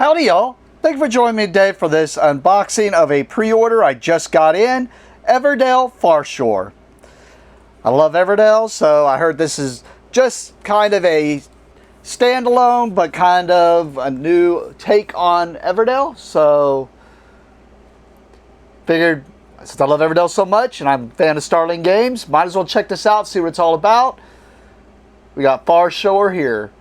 Howdy y'all, thank you for joining me today for this unboxing of a pre-order I just got in, Everdell Farshore. I love Everdell, so I heard this is just kind of a standalone but kind of a new take on Everdell, so figured since I love Everdell so much and I'm a fan of Starling games, might as well check this out, see what it's all about. We got Farshore here.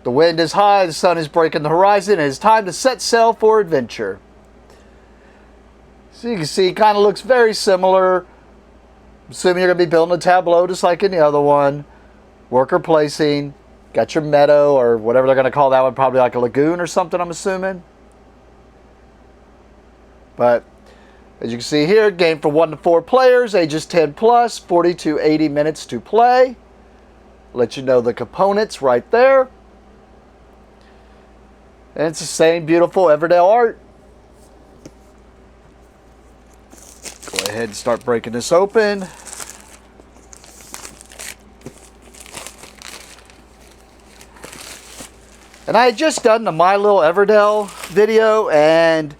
The wind is high, the sun is breaking the horizon, and it's time to set sail for adventure. So you can see it kind of looks very similar. I'm assuming you're going to be building a tableau just like in the other one. Worker placing. Got your meadow or whatever they're going to call that one, probably like a lagoon or something, I'm assuming. But as you can see here, game for 1 to 4 players, ages 10 plus, 40 to 80 minutes to play. Let you know the components right there. And it's the same beautiful Everdell art. Go ahead and start breaking this open. And I had just done the My Little Everdell video and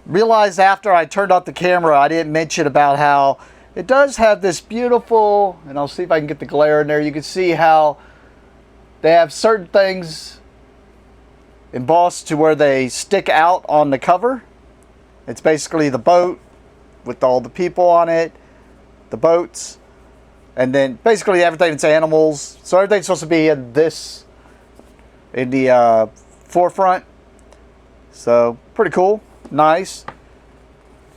realized after I turned off the camera I didn't mention about how it does have this beautiful, and I'll see if I can get the glare in there, you can see how they have certain things embossed to where they stick out on the cover. It's basically the boat with all the people on it, the boats, and then basically everything that's animals. So everything's supposed to be in this, in the forefront. So pretty cool, nice.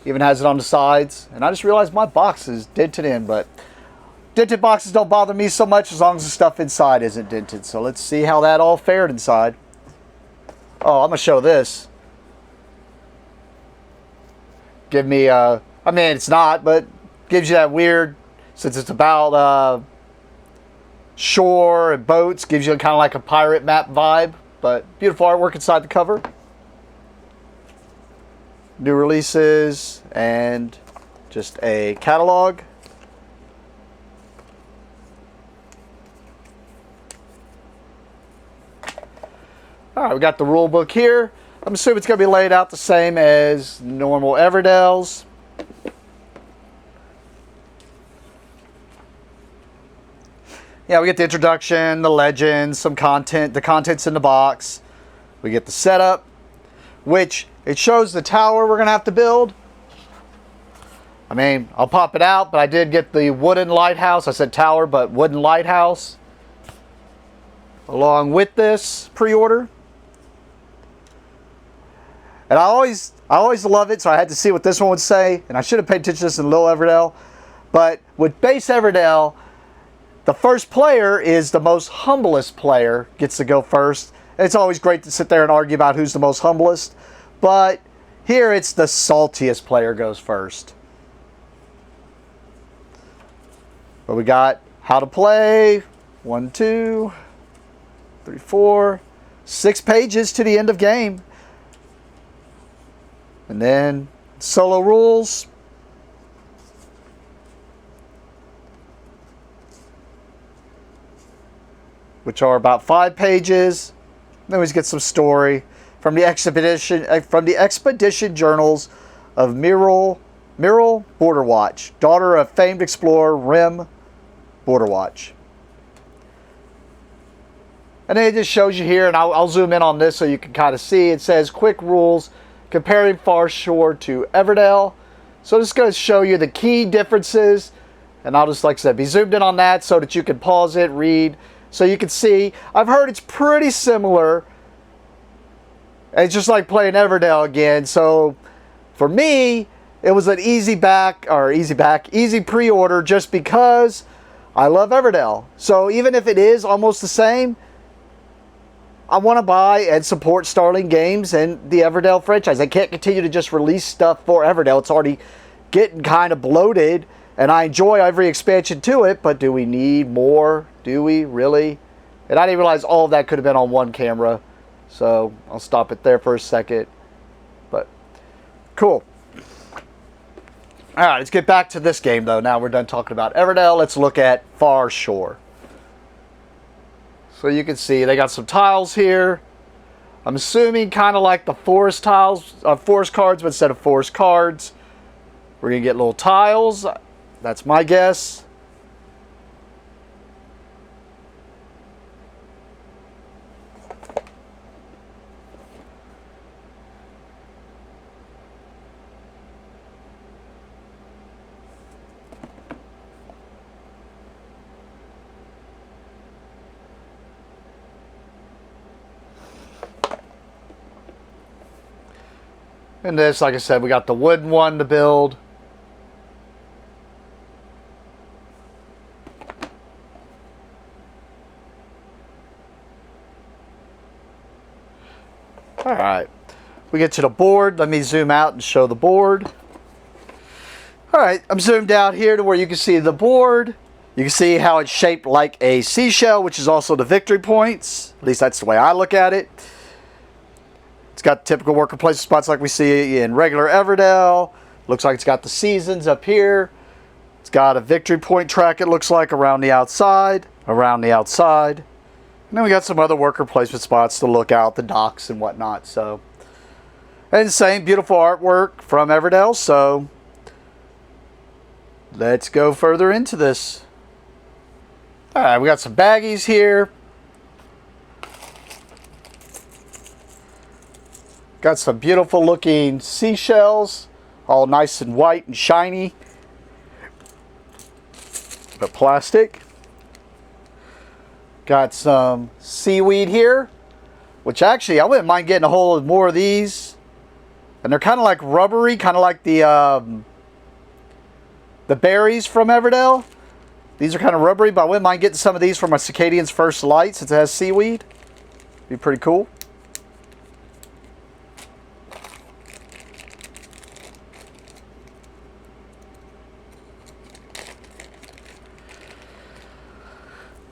Even has it on the sides. And I just realized my box is dented in, but dented boxes don't bother me so much as long as the stuff inside isn't dented. So let's see how that all fared inside. Oh, I'm going to show this. Give me, I mean, it's not, but gives you that weird, since it's about shore and boats, gives you kind of like a pirate map vibe. But beautiful artwork inside the cover. New releases and just a catalog. Alright, we got the rule book here. I'm assuming it's going to be laid out the same as normal Everdells. Yeah, we get the introduction, the legends, some content, the contents in the box. We get the setup, which it shows the tower we're going to have to build. I mean, I'll pop it out, but I did get the wooden lighthouse. I said tower, but wooden lighthouse along with this pre-order. And I always love it, so I had to see what this one would say. And I should have paid attention to this in Little Everdell. But with base Everdell, the first player is the most humblest player, gets to go first. It's always great to sit there and argue about who's the most humblest. But here it's the saltiest player goes first. But we got how to play. 1, 2, 3, 4, 6 pages to the end of game. And then solo rules. Which are about 5 pages. Then we get some story from the expedition journals of Muriel Borderwatch, daughter of famed explorer Rem Borderwatch. And then it just shows you here, and I'll zoom in on this so you can kind of see. It says quick rules comparing Farshore to Everdell. So this is going to show you the key differences, and I'll just, like I said, be zoomed in on that so that you can pause it, read, so you can see. I've heard it's pretty similar. It's just like playing Everdell again. So for me, it was an easy pre-order just because I love Everdell. So even if it is almost the same, I want to buy and support Starling Games and the Everdell franchise. They can't continue to just release stuff for Everdell. It's already getting kind of bloated, and I enjoy every expansion to it, but do we need more? Do we really? And I didn't realize all of that could have been on one camera, so I'll stop it there for a second. But cool. Alright, let's get back to this game though. Now we're done talking about Everdell. Let's look at Farshore. So you can see they got some tiles here. I'm assuming kind of like the forest tiles, forest cards, but instead of forest cards, we're going to get little tiles. That's my guess. And this, like I said, we got the wooden one to build. All right, we get to the board. Let me zoom out and show the board. All right, I'm zoomed out here to where you can see the board. You can see how it's shaped like a seashell, which is also the victory points. At least that's the way I look at it. It's got typical worker placement spots like we see in regular Everdell. Looks like it's got the seasons up here. It's got a victory point track, it looks like, around the outside. And then we got some other worker placement spots to look out, the docks and whatnot. So, and same beautiful artwork from Everdell. So, let's go further into this. All right, we got some baggies here. Got some beautiful looking seashells, all nice and white and shiny, but plastic. Got some seaweed here, which actually I wouldn't mind getting a hold of more of these. And they're kind of like rubbery, kind of like the berries from Everdell. These are kind of rubbery, but I wouldn't mind getting some of these for my Cicadian's First Light since it has seaweed. Be pretty cool.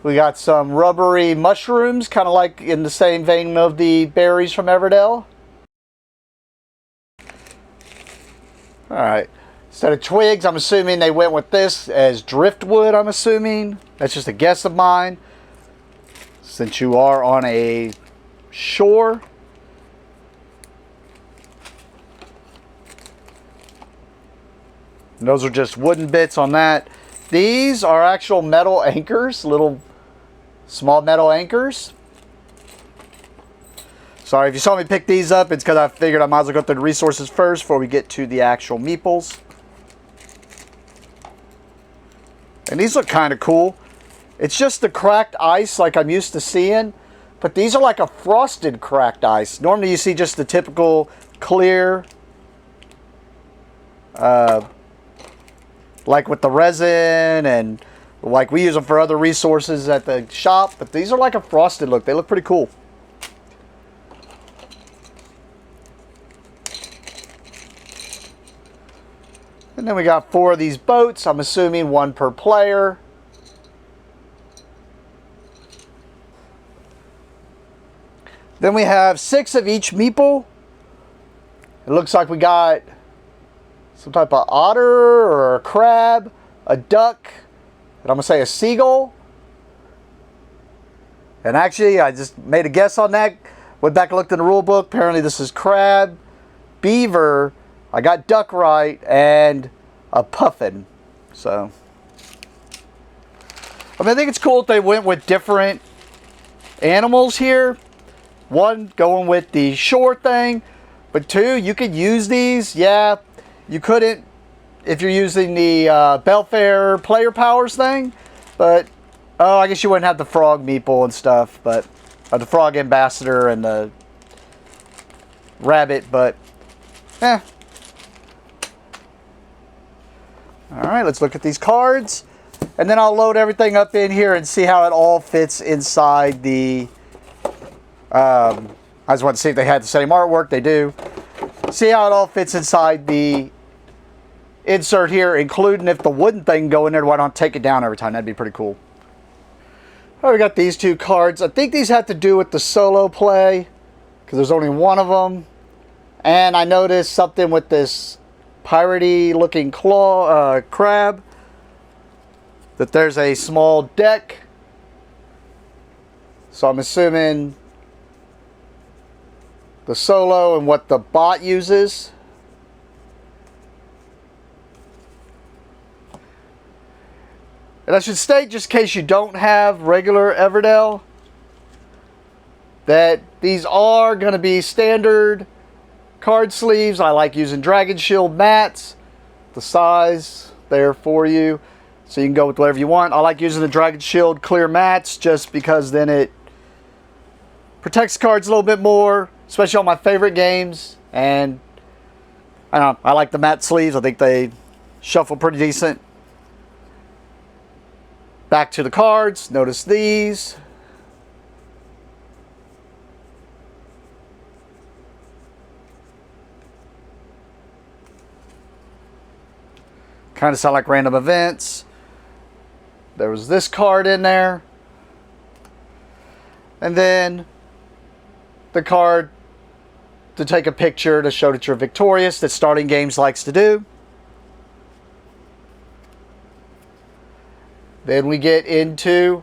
We got some rubbery mushrooms, kind of like in the same vein of the berries from Everdell. Alright, instead of twigs, I'm assuming they went with this as driftwood, I'm assuming. That's just a guess of mine. Since you are on a shore. And those are just wooden bits on that. These are actual metal anchors, little small metal anchors. Sorry, if you saw me pick these up, it's because I figured I might as well go through the resources first before we get to the actual meeples. And these look kind of cool. It's just the cracked ice like I'm used to seeing, but these are like a frosted cracked ice. Normally you see just the typical clear, like with the resin and like we use them for other resources at the shop, but these are like a frosted look. They look pretty cool. And then we got 4 of these boats. I'm assuming 1 per player. Then we have 6 of each meeple. It looks like we got some type of otter or a crab, a duck, and I'm going to say a seagull. And actually, I just made a guess on that. Went back and looked in the rule book. Apparently this is crab, beaver, I got duck right, and a puffin. So, I mean, I think it's cool that they went with different animals here. 1, going with the shore thing. But 2, you could use these. Yeah, you couldn't if you're using the Belfair player powers thing. But, oh, I guess you wouldn't have the frog meeple and stuff. But, the frog ambassador and the rabbit. But, eh. Alright, let's look at these cards. And then I'll load everything up in here and see how it all fits inside the... I just wanted to see if they had the same artwork. They do. See how it all fits inside the insert here, including if the wooden thing go in there, why don't take it down every time? That'd be pretty cool. All right, we got these 2 cards. I think these have to do with the solo play because there's only 1 of them. And I noticed something with this piratey looking claw crab, that there's a small deck. So I'm assuming the solo and what the bot uses. And I should state, just in case you don't have regular Everdell, that these are going to be standard card sleeves. I like using Dragon Shield mats. The size there for you, so you can go with whatever you want. I like using the Dragon Shield clear mats just because then it protects cards a little bit more, especially on my favorite games. And I don't know, I like the matte sleeves. I think they shuffle pretty decent. Back to the cards. Notice these. Kind of sound like random events. There was this card in there. And then the card to take a picture to show that you're victorious, that Starting Games likes to do. Then we get into,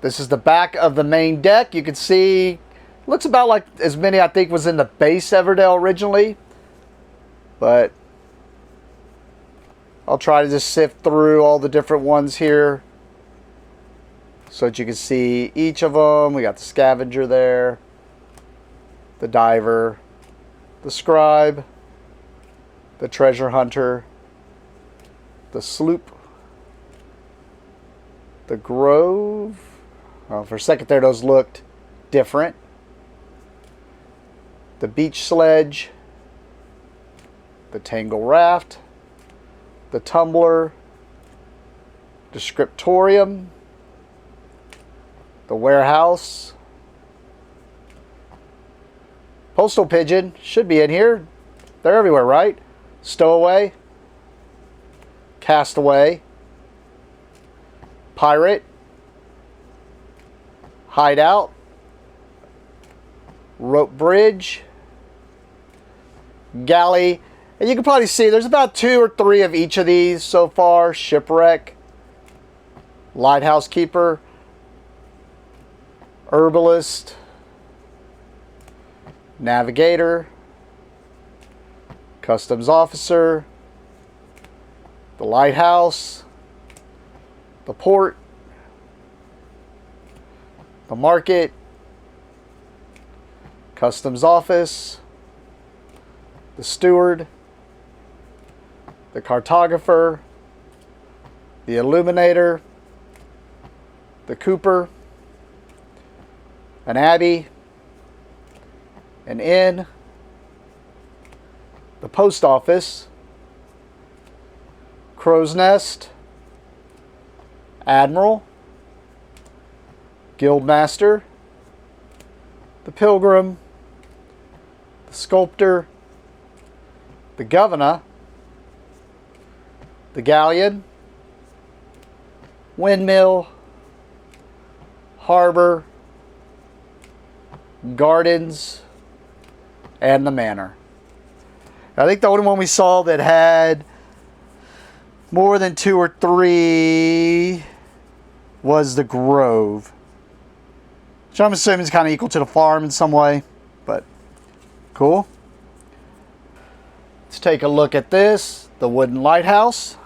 this is the back of the main deck. You can see, looks about like as many I think was in the base Everdell originally. But I'll try to just sift through all the different ones here so that you can see each of them. We got the Scavenger there, the Diver, the Scribe, the Treasure Hunter, the Sloop, the Grove. Oh, for a second there, those looked different. The Beach Sledge, the Tangle Raft, the Tumbler, the Scriptorium, the Warehouse, Postal Pigeon should be in here. They're everywhere, right? Stowaway, Castaway, Pirate, Hideout, Rope Bridge, Galley, and you can probably see there's about 2 or 3 of each of these so far. Shipwreck, Lighthouse Keeper, Herbalist, Navigator, Customs Officer, the Lighthouse, the Port, the Market, Customs Office, the Steward, the Cartographer, the Illuminator, the Cooper, an Abbey, an Inn, the Post Office, Crow's Nest, Admiral, Guildmaster, the Pilgrim, the Sculptor, the Governor, the Galleon, Windmill, Harbor, Gardens, and the Manor. I think the only one we saw that had more than 2 or 3 was the Grove, which I'm assuming is kind of equal to the farm in some way, but cool. Let's take a look at this, the Wooden Lighthouse.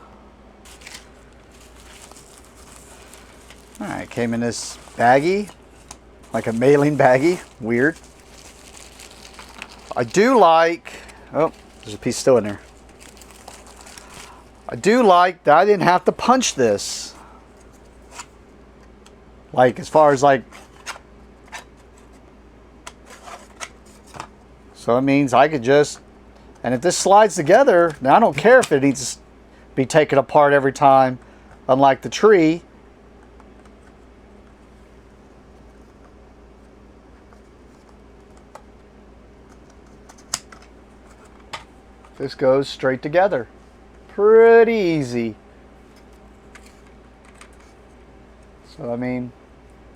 Alright, came in this baggie, like a mailing baggie, weird. I do like, oh, there's a piece still in there. I do like that I didn't have to punch this. Like, as far as like, so it means I could just, and if this slides together, now I don't care if it needs to be taken apart every time, unlike the tree. This goes straight together. Pretty easy. So, I mean,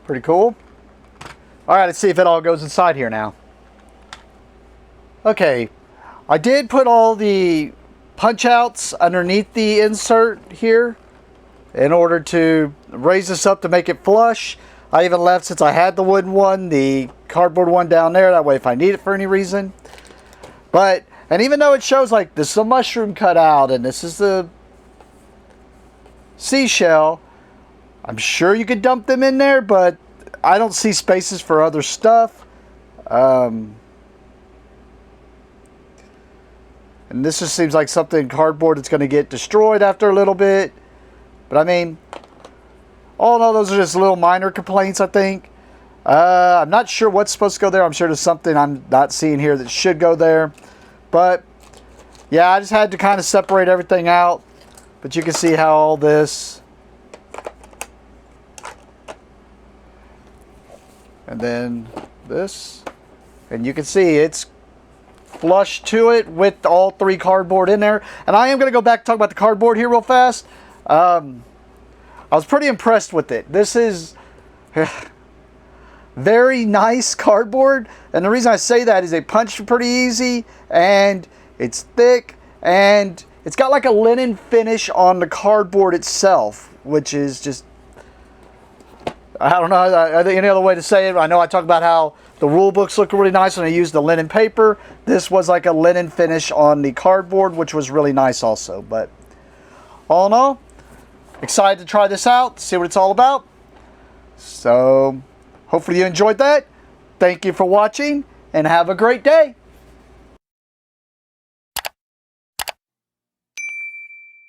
pretty cool. Alright, let's see if it all goes inside here now. Okay, I did put all the punch outs underneath the insert here in order to raise this up to make it flush. I even left, since I had the wooden one, the cardboard one down there. That way if I need it for any reason. But, and even though it shows like this is a mushroom cut out and this is the seashell, I'm sure you could dump them in there, but I don't see spaces for other stuff. And this just seems like something cardboard that's going to get destroyed after a little bit. But I mean, all in all, those are just little minor complaints, I think. I'm not sure what's supposed to go there. I'm sure there's something I'm not seeing here that should go there. But yeah, I just had to kind of separate everything out. But you can see how all this, and then this, and you can see it's flush to it with all three cardboard in there. And I am going to go back and talk about the cardboard here real fast. I was pretty impressed with it. This is very nice cardboard, and the reason I say that is they punch pretty easy, and it's thick, and it's got like a linen finish on the cardboard itself, which is just, I don't know any other way to say it. I know I talk about how the rule books look really nice when they use the linen paper. This was like a linen finish on the cardboard, which was really nice also. But all in all, excited to try this out, see what it's all about. So hopefully you enjoyed that. Thank you for watching, and have a great day.